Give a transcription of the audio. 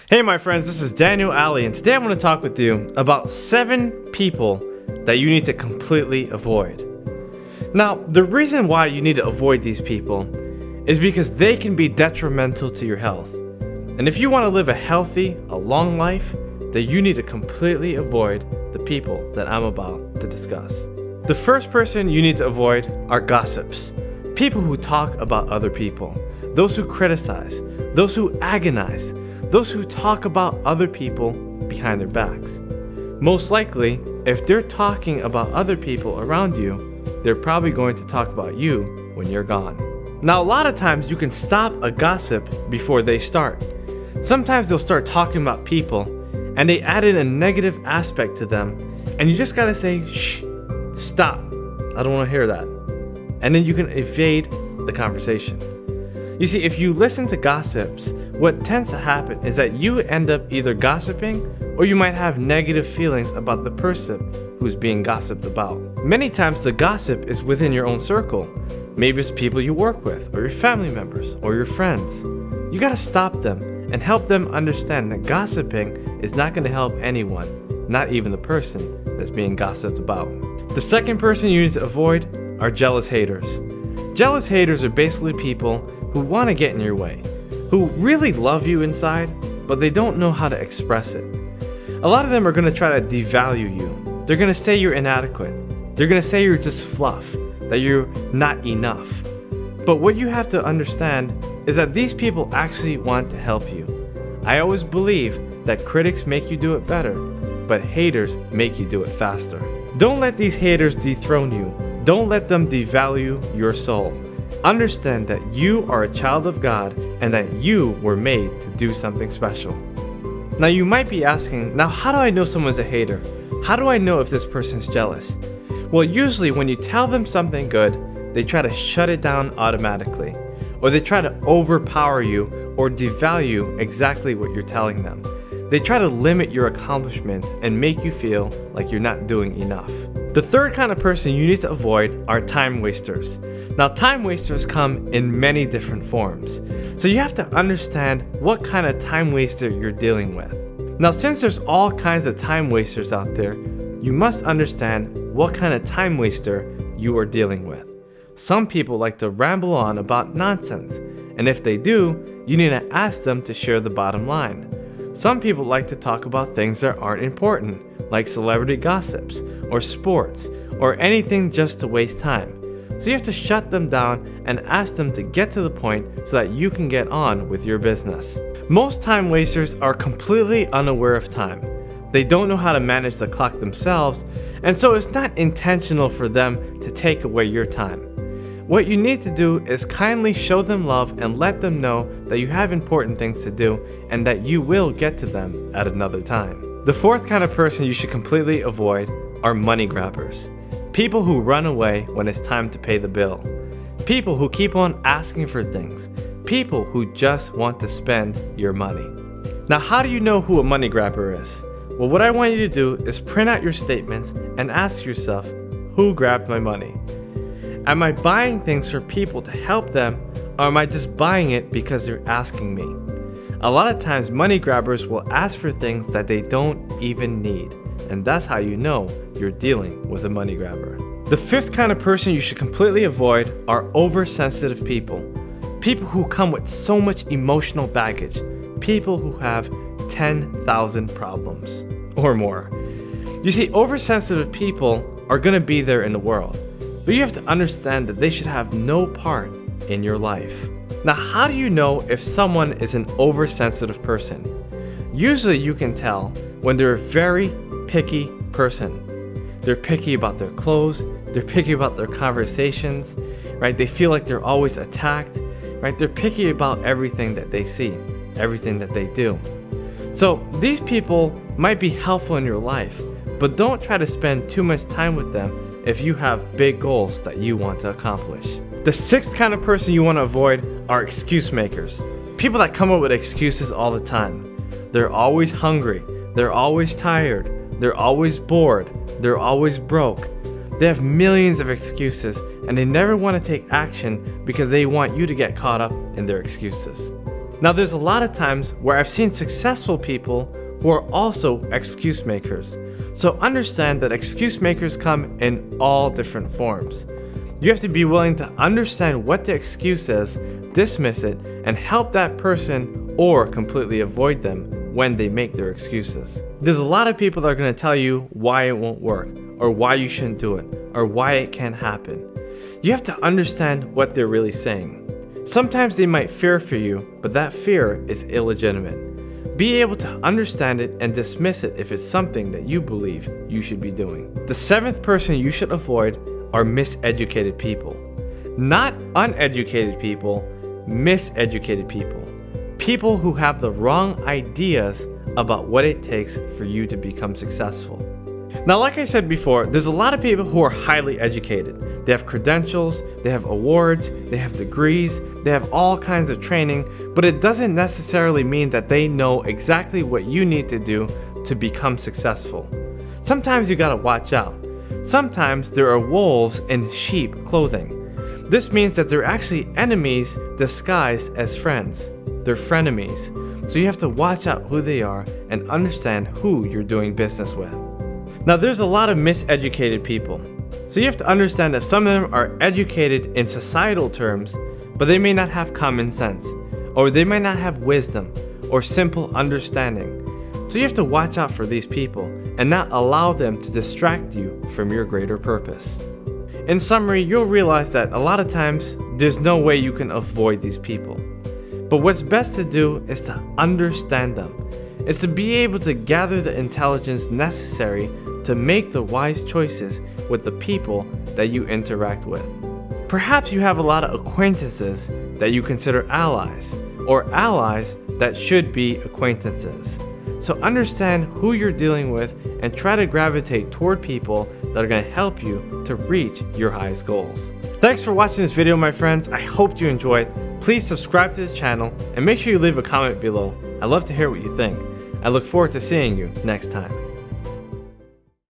Hey my friends, this is Daniel Alley, and today I want to talk with you about 7 people that you need to completely avoid. Now, the reason why you need to avoid these people is because they can be detrimental to your health. And if you want to live a healthy, a long life, then you need to completely avoid the people that I'm about to discuss. The first person you need to avoid are gossips. People who talk about other people, those who criticize, those who agonize, those who talk about other people behind their backs. Most likely, if they're talking about other people around you, they're probably going to talk about you when you're gone. Now, a lot of times you can stop a gossip before they start. Sometimes they'll start talking about people and they add in a negative aspect to them, and you just gotta say, shh, stop, I don't wanna hear that. And then you can evade the conversation. You see, if you listen to gossips, what tends to happen is that you end up either gossiping or you might have negative feelings about the person who's being gossiped about. Many times the gossip is within your own circle. Maybe it's people you work with, or your family members, or your friends. You gotta stop them and help them understand that gossiping is not gonna help anyone, not even the person that's being gossiped about. The second person you need to avoid are jealous haters. Jealous haters are basically people who want to get in your way, who really love you inside, but they don't know how to express it. A lot of them are going to try to devalue you. They're going to say you're inadequate. They're going to say you're just fluff, that you're not enough. But what you have to understand is that these people actually want to help you. I always believe that critics make you do it better, but haters make you do it faster. Don't let these haters dethrone you. Don't let them devalue your soul. Understand that you are a child of God and that you were made to do something special. Now you might be asking, now how do I know someone's a hater? How do I know if this person's jealous? Well, usually when you tell them something good, they try to shut it down automatically, or they try to overpower you or devalue exactly what you're telling them. They try to limit your accomplishments and make you feel like you're not doing enough. The third kind of person you need to avoid are time wasters. Now, time wasters come in many different forms, so you have to understand what kind of time waster you're dealing with. Now, since there's all kinds of time wasters out there, you must understand what kind of time waster you are dealing with. Some people like to ramble on about nonsense, and if they do, you need to ask them to share the bottom line. Some people like to talk about things that aren't important, like celebrity gossips, or sports, or anything just to waste time. So you have to shut them down and ask them to get to the point so that you can get on with your business. Most time wasters are completely unaware of time. They don't know how to manage the clock themselves, and so it's not intentional for them to take away your time. What you need to do is kindly show them love and let them know that you have important things to do and that you will get to them at another time. The fourth kind of person you should completely avoid are money grabbers. People who run away when it's time to pay the bill. People who keep on asking for things. People who just want to spend your money. Now, how do you know who a money grabber is? Well, what I want you to do is print out your statements and ask yourself, who grabbed my money? Am I buying things for people to help them, or am I just buying it because they're asking me? A lot of times money grabbers will ask for things that they don't even need, and that's how you know you're dealing with a money grabber. The fifth kind of person you should completely avoid are oversensitive people. People who come with so much emotional baggage. People who have 10,000 problems or more. You see, oversensitive people are going to be there in the world, but you have to understand that they should have no part in your life. Now, how do you know if someone is an oversensitive person? Usually you can tell when they're a very picky person. They're picky about their clothes, they're picky about their conversations, right? They feel like they're always attacked, right? They're picky about everything that they see, everything that they do. So these people might be helpful in your life, but don't try to spend too much time with them if you have big goals that you want to accomplish. The sixth kind of person you want to avoid are excuse makers. People that come up with excuses all the time. They're always hungry, they're always tired, they're always bored, they're always broke. They have millions of excuses and they never want to take action because they want you to get caught up in their excuses. Now, there's a lot of times where I've seen successful people who are also excuse makers. So understand that excuse makers come in all different forms. You have to be willing to understand what the excuse is, dismiss it, and help that person or completely avoid them when they make their excuses. There's a lot of people that are going to tell you why it won't work, or why you shouldn't do it, or why it can't happen. You have to understand what they're really saying. Sometimes they might fear for you, but that fear is illegitimate. Be able to understand it and dismiss it if it's something that you believe you should be doing. The seventh person you should avoid are miseducated people. Not uneducated people, miseducated people. People who have the wrong ideas about what it takes for you to become successful. Now, like I said before, there's a lot of people who are highly educated. They have credentials, they have awards, they have degrees, they have all kinds of training, but it doesn't necessarily mean that they know exactly what you need to do to become successful. Sometimes you gotta watch out. Sometimes there are wolves in sheep clothing. This means that they're actually enemies disguised as friends. They're frenemies. So you have to watch out who they are and understand who you're doing business with. Now, there's a lot of miseducated people. So you have to understand that some of them are educated in societal terms, but they may not have common sense, or they might not have wisdom or simple understanding. So you have to watch out for these people and not allow them to distract you from your greater purpose. In summary, you'll realize that a lot of times there's no way you can avoid these people. But what's best to do is to understand them. It's to be able to gather the intelligence necessary to make the wise choices with the people that you interact with. Perhaps you have a lot of acquaintances that you consider allies, or allies that should be acquaintances. So understand who you're dealing with and try to gravitate toward people that are going to help you to reach your highest goals. Thanks for watching this video, my friends. I hope you enjoyed. Please subscribe to this channel and make sure you leave a comment below. I'd love to hear what you think. I look forward to seeing you next time.